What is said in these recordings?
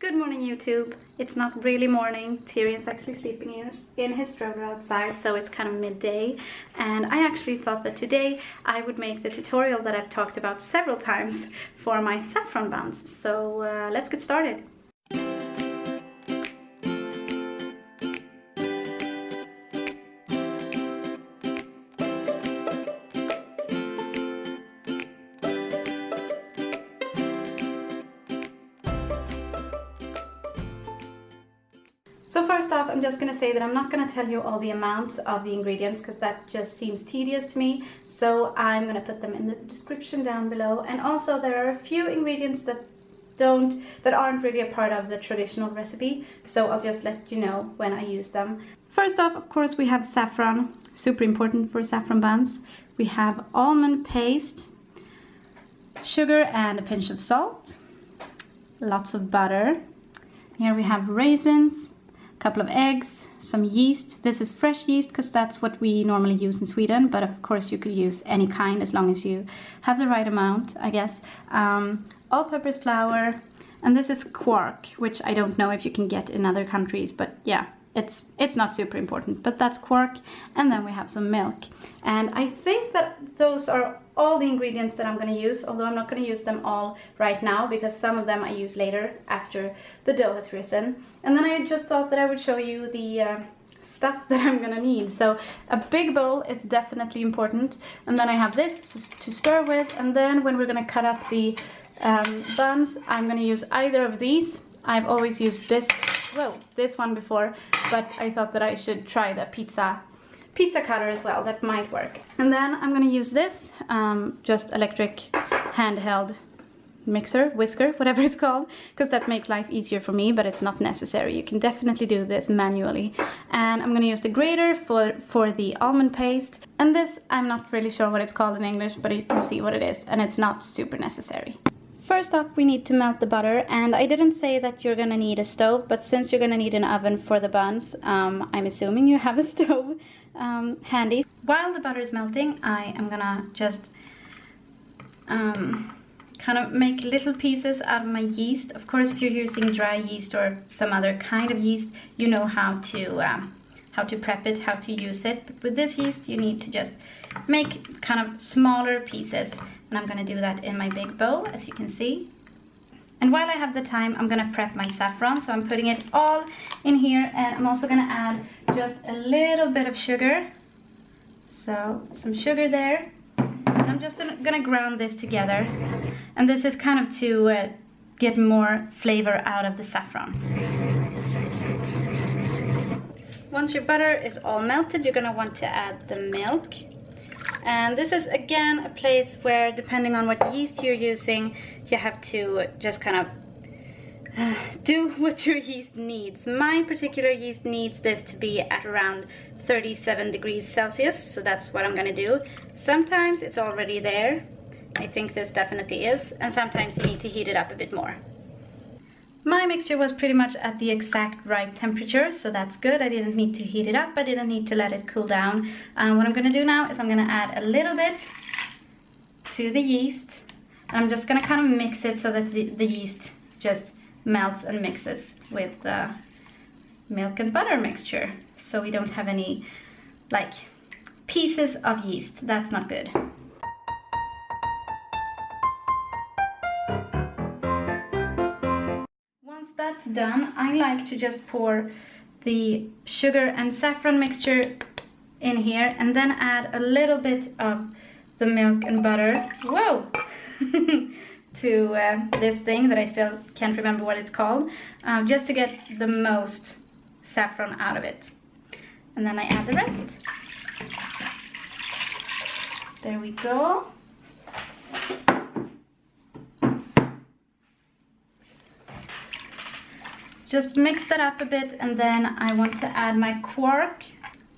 Good morning, YouTube. It's not really morning. Tyrion's actually sleeping in his stroller outside, so it's kind of midday. And I actually thought that today I would make the tutorial that I've talked about several times for my saffron buns. So let's get started. So first off, I'm just going to say that I'm not going to tell you all the amounts of the ingredients because that just seems tedious to me. So I'm going to put them in the description down below. And also there are a few ingredients that aren't really a part of the traditional recipe. So I'll just let you know when I use them. First off, of course, we have saffron, super important for saffron buns. We have almond paste, sugar and a pinch of salt, lots of butter. Here we have raisins, couple of eggs, some yeast. This is fresh yeast because that's what we normally use in Sweden, but of course you could use any kind as long as you have the right amount, I guess. All-purpose flour, and this is Quark, which I don't know if you can get in other countries, but yeah, it's not super important, but that's Quark. And then we have some milk, and I think that those are all the ingredients that I'm going to use, although I'm not going to use them all right now because some of them I use later after the dough has risen. And then I just thought that I would show you the stuff that I'm going to need. So a big bowl is definitely important, and then I have this to stir with, and then when we're going to cut up the buns, I'm going to use either of these. I've always used this one before, but I thought that I should try the pizza cutter as well. That might work. And then I'm going to use this just electric handheld whisker, whatever it's called, because that makes life easier for me, but it's not necessary. You can definitely do this manually. And I'm going to use the grater for the almond paste. And this, I'm not really sure what it's called in English, but you can see what it is, and it's not super necessary. First off, we need to melt the butter, and I didn't say that you're gonna need a stove, but since you're gonna need an oven for the buns, I'm assuming you have a stove handy. While the butter is melting, I am gonna just kind of make little pieces out of my yeast. Of course, if you're using dry yeast or some other kind of yeast, you know how to prep it, how to use it. But with this yeast, you need to just make kind of smaller pieces. And I'm going to do that in my big bowl, as you can see. And while I have the time, I'm going to prep my saffron. So I'm putting it all in here, and I'm also going to add just a little bit of sugar. So some sugar there. And I'm just going to ground this together. And this is kind of to get more flavor out of the saffron. Once your butter is all melted, you're going to want to add the milk. And this is again a place where, depending on what yeast you're using, you have to just kind of do what your yeast needs. My particular yeast needs this to be at around 37 degrees Celsius, so that's what I'm going to do. Sometimes it's already there. I think this definitely is, and sometimes you need to heat it up a bit more. My mixture was pretty much at the exact right temperature, so that's good. I didn't need to heat it up, I didn't need to let it cool down. What I'm going to do now is I'm going to add a little bit to the yeast. And I'm just going to kind of mix it so that the yeast just melts and mixes with the milk and butter mixture. So we don't have any, like, pieces of yeast. That's not good. That's done, I like to just pour the sugar and saffron mixture in here and then add a little bit of the milk and butter, to this thing that I still can't remember what it's called, just to get the most saffron out of it. And then I add the rest. There we go. Just mix that up a bit, and then I want to add my quark.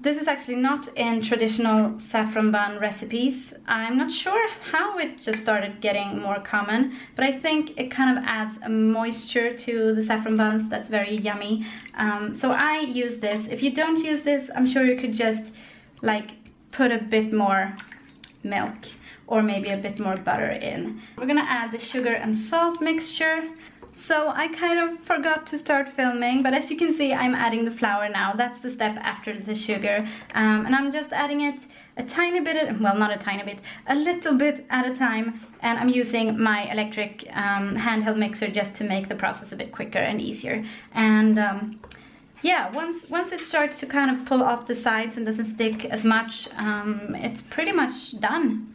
This is actually not in traditional saffron bun recipes. I'm not sure how it just started getting more common, but I think it kind of adds a moisture to the saffron buns that's very yummy. So I use this. If you don't use this, I'm sure you could just like put a bit more milk or maybe a bit more butter in. We're gonna add the sugar and salt mixture. So I kind of forgot to start filming, but as you can see, I'm adding the flour now. That's the step after the sugar. And I'm just adding it a tiny bit, well, not a tiny bit, a little bit at a time. And I'm using my electric handheld mixer just to make the process a bit quicker and easier. And yeah, once it starts to kind of pull off the sides and doesn't stick as much, it's pretty much done.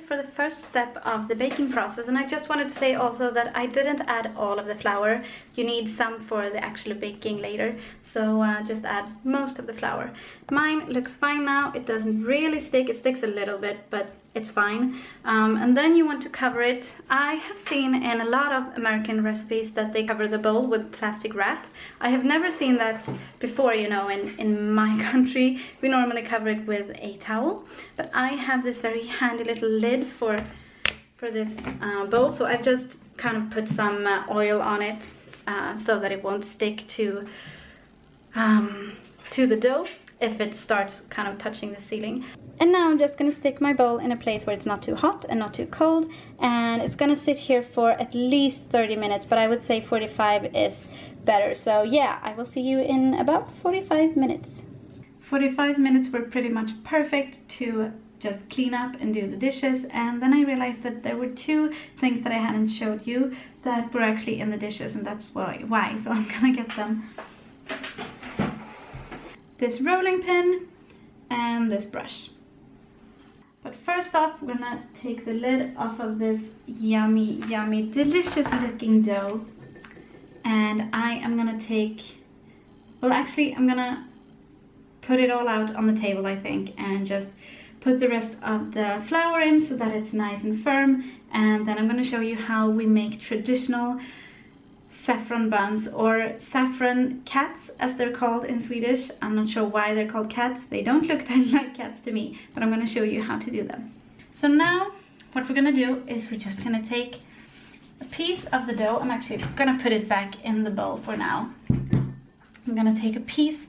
For the first step of the baking process, and I just wanted to say also that I didn't add all of the flour. You need some for the actual baking later, so just add most of the flour. Mine looks fine now. It doesn't really stick. It sticks a little bit, but it's fine. And then you want to cover it. I have seen in a lot of American recipes that they cover the bowl with plastic wrap. I have never seen that before, you know, in my country. We normally cover it with a towel, but I have this very handy little lid for this bowl, so I've just kind of put some oil on it so that it won't stick to the dough if it starts kind of touching the ceiling. And now I'm just going to stick my bowl in a place where it's not too hot and not too cold, and it's going to sit here for at least 30 minutes, but I would say 45 is better. So yeah, I will see you in about 45 minutes. 45 minutes were pretty much perfect to just clean up and do the dishes, and then I realized that there were two things that I hadn't showed you that were actually in the dishes, and that's why. So I'm gonna get them. This rolling pin and this brush. But first off, we're gonna take the lid off of this yummy, yummy, delicious looking dough, and I am gonna take, well actually I'm gonna put it all out on the table, I think, and just put the rest of the flour in so that it's nice and firm. And then I'm going to show you how we make traditional saffron buns, or saffron cats as they're called in Swedish. I'm not sure why they're called cats. They don't look like cats to me, but I'm going to show you how to do them. So now what we're going to do is we're just going to take a piece of the dough. I'm actually going to put it back in the bowl for now. I'm going to take a piece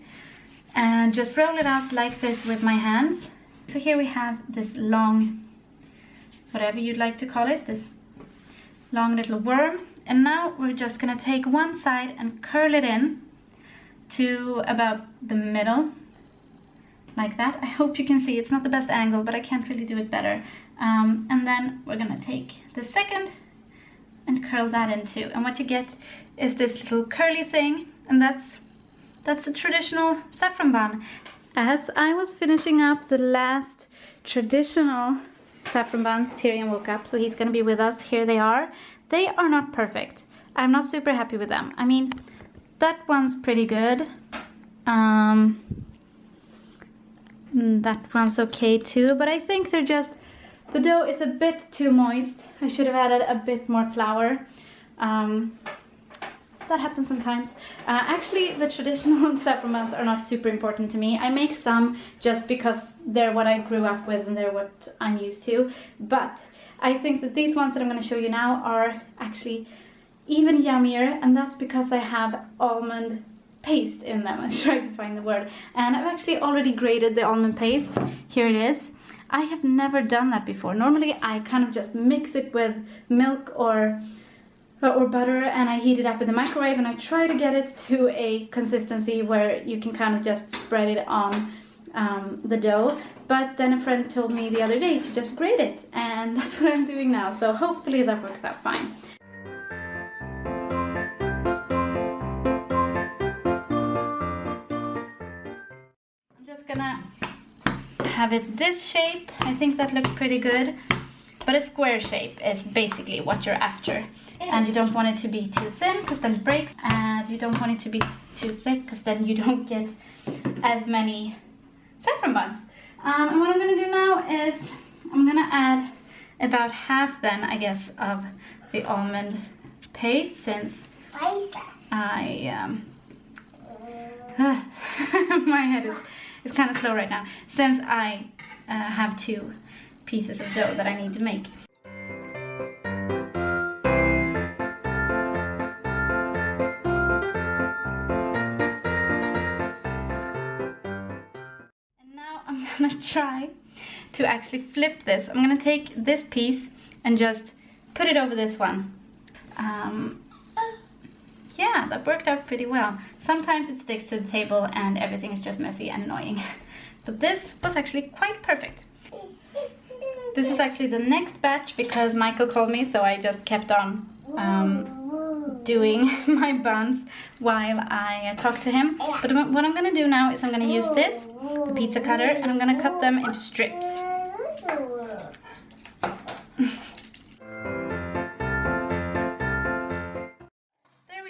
and just roll it out like this with my hands. So here we have this long, whatever you'd like to call it, this long little worm. And now we're just gonna take one side and curl it in to about the middle, like that. I hope you can see, it's not the best angle, but I can't really do it better. And then we're gonna take the second and curl that in too. And what you get is this little curly thing, and that's a traditional saffron bun. As I was finishing up the last traditional saffron buns, Tyrion woke up, so he's gonna be with us. Here they are. They are not perfect. I'm not super happy with them. I mean, that one's pretty good. That one's okay too, but I think they're just, the dough is a bit too moist. I should have added a bit more flour. That happens sometimes. Actually, the traditional saffron buns are not super important to me. I make some just because they're what I grew up with and they're what I'm used to. But I think that these ones that I'm going to show you now are actually even yummier, and that's because I have almond paste in them. I'm trying to find the word. And I've actually already grated the almond paste. Here it is. I have never done that before. Normally I kind of just mix it with milk or butter, and I heat it up in the microwave, and I try to get it to a consistency where you can kind of just spread it on the dough. But then a friend told me the other day to just grate it, and that's what I'm doing now, so hopefully that works out fine. I'm just gonna have it this shape. I think that looks pretty good. But a square shape is basically what you're after. And you don't want it to be too thin, because then it breaks. And you don't want it to be too thick, because then you don't get as many saffron buns. And what I'm going to do now is I'm going to add about half then, I guess, of the almond paste, since I... my head is kind of slow right now. Since I have two pieces of dough that I need to make. And now I'm gonna try to actually flip this. I'm gonna take this piece and just put it over this one. Yeah, that worked out pretty well. Sometimes it sticks to the table and everything is just messy and annoying. But this was actually quite perfect. This is actually the next batch because Michael called me, so I just kept on doing my buns while I talked to him. But what I'm gonna do now is I'm gonna use this, the pizza cutter, and I'm gonna cut them into strips.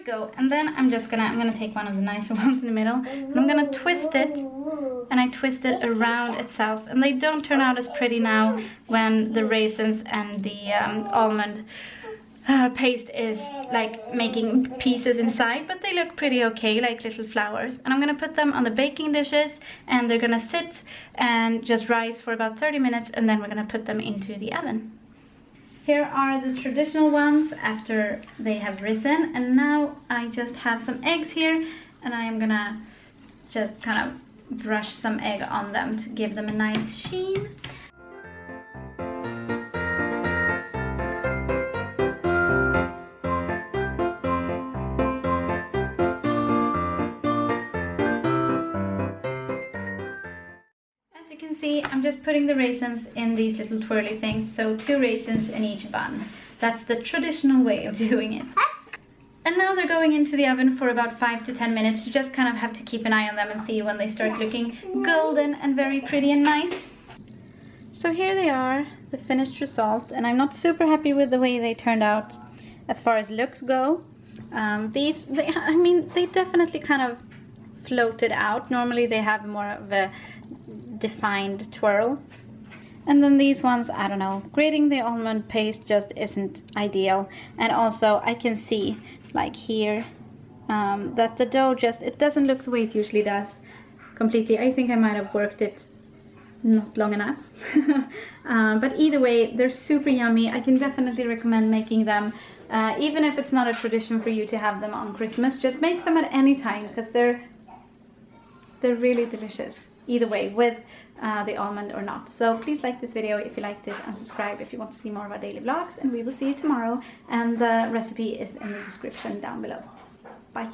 Go, and then I'm gonna take one of the nicer ones in the middle and I'm gonna twist it, and I twist it around itself, and they don't turn out as pretty now when the raisins and the almond paste is like making pieces inside, but they look pretty okay, like little flowers. And I'm gonna put them on the baking dishes and they're gonna sit and just rise for about 30 minutes, and then we're gonna put them into the oven. Here are the traditional ones after they have risen, and now I just have some eggs here, and I am gonna just kind of brush some egg on them to give them a nice sheen. See, I'm just putting the raisins in these little twirly things, so 2 raisins in each bun. That's the traditional way of doing it. And now they're going into the oven for about 5 to 10 minutes. You just kind of have to keep an eye on them and see when they start looking golden and very pretty and nice. So here they are, the finished result, and I'm not super happy with the way they turned out as far as looks go. They definitely kind of floated out. Normally they have more of a defined twirl, and then these ones, I don't know, grating the almond paste just isn't ideal. And also I can see like here that the dough it doesn't look the way it usually does completely. I think I might have worked it not long enough. But either way, they're super yummy. I can definitely recommend making them, even if it's not a tradition for you to have them on Christmas. Just make them at any time because they're really delicious either way, with the almond or not. So please like this video if you liked it, and subscribe if you want to see more of our daily vlogs, and we will see you tomorrow, and the recipe is in the description down below. Bye.